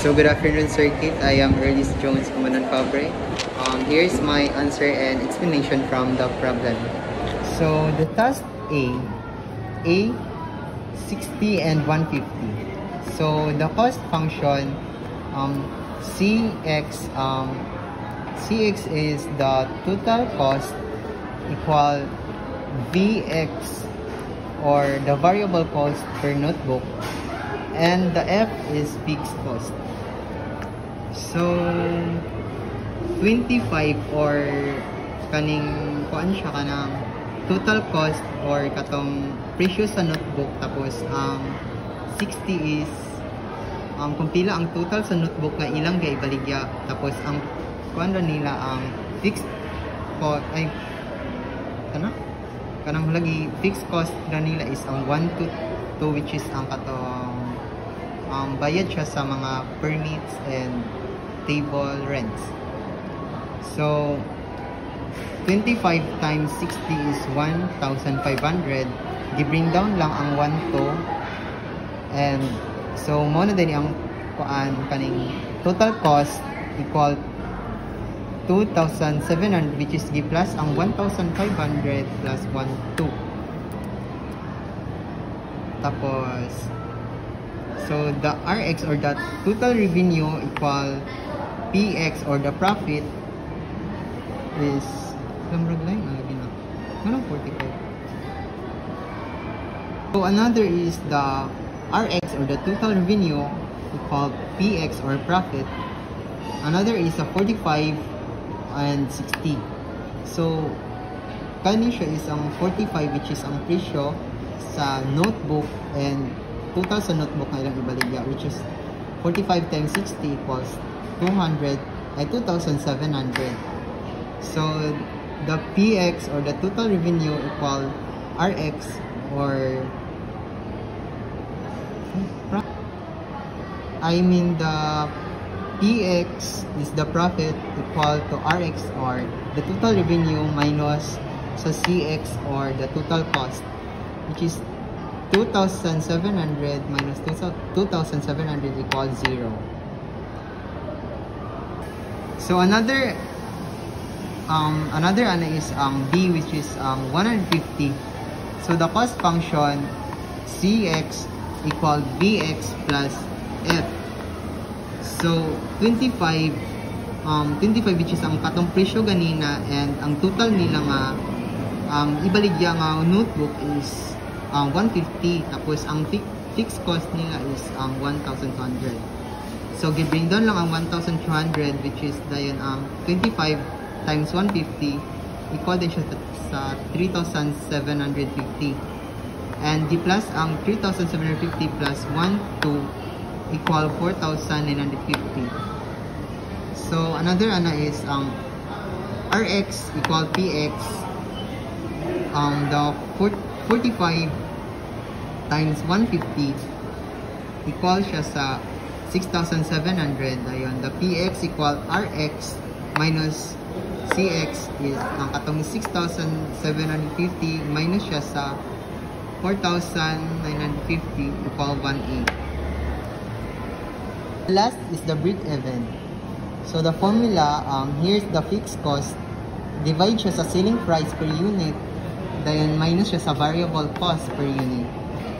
So good afternoon, Circuit. I am Ernest Jones, Commandant Fabre. Here's my answer and explanation from the problem. So the task A 60 and 150. So the cost function Cx is the total cost equal Vx or the variable cost per notebook, and the F is fixed cost. So 25 or kaning kuan siya kanang total cost or katong presyo sa notebook, tapos 60 is kung pila ang total sa notebook nga ilang gaibaligya, tapos ang kuan ra nila ang fixed cost ay kanang lagi fixed cost ra nila is ang 1 to 2, which is ang katong bayad siya sa mga permits and table rents. So 25 times 60 is 1,500. Gi-bring down lang ang 1 to, and so mo na din ang kuan kaning total cost equal 2,700, which is gi plus ang 1,500 plus 1 2. Tapos so the RX or the total revenue equal PX or the profit is line lagi na. Anong 45? So another is the RX or the total revenue equal PX or profit. Another is a 45 and 60. So kani siya is ang 45, which is ang presyo sa notebook, and total sa notebook na ilang ibaligya, which is 45 times 60 equals 2,700. So the PX or the total revenue equal RX or the PX is the profit equal to RX or the total revenue minus sa CX or the total cost, which is 2,700 minus 2,700 equals 0. So another is B, which is 150. So the cost function CX equal VX plus F. So 25 which is ang katong presyo ganina, and ang total nila nga ibaligya nga notebook is 150, tapos ang fixed cost nila is 1,200. So gi-bring down lang ang 1,200, which is dayon 25 times 150 equal din siya sa 3,750, and di plus ang 3,750 plus 1 2 equal 4,950. So another is RX equal PX. The 45 times 150 equal siya sa 6,700. Ayun, the PX equal RX minus CX is ang katong 6,750 minus siya sa 4,950 equal 1/8. Last is the break-even. So the formula, here's the fixed cost, divide siya sa selling price per unit, then minus siya sa variable cost per unit.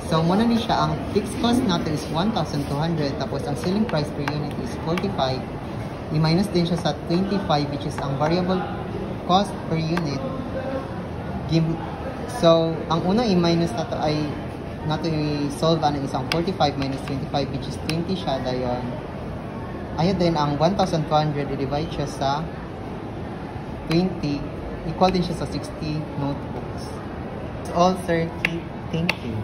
So muna ni siya, ang fixed cost natin is 1,200, tapos ang selling price per unit is 45. I-minus din siya sa 25, which is ang variable cost per unit. So ang una i-minus nato ay nato i-solve ano isang 45 minus 25, which is 20 siya dayon. Ayun din ang 1,200 i-divide siya sa 20, equal din siya sa 60 notebooks. That's all, sir. Thank you.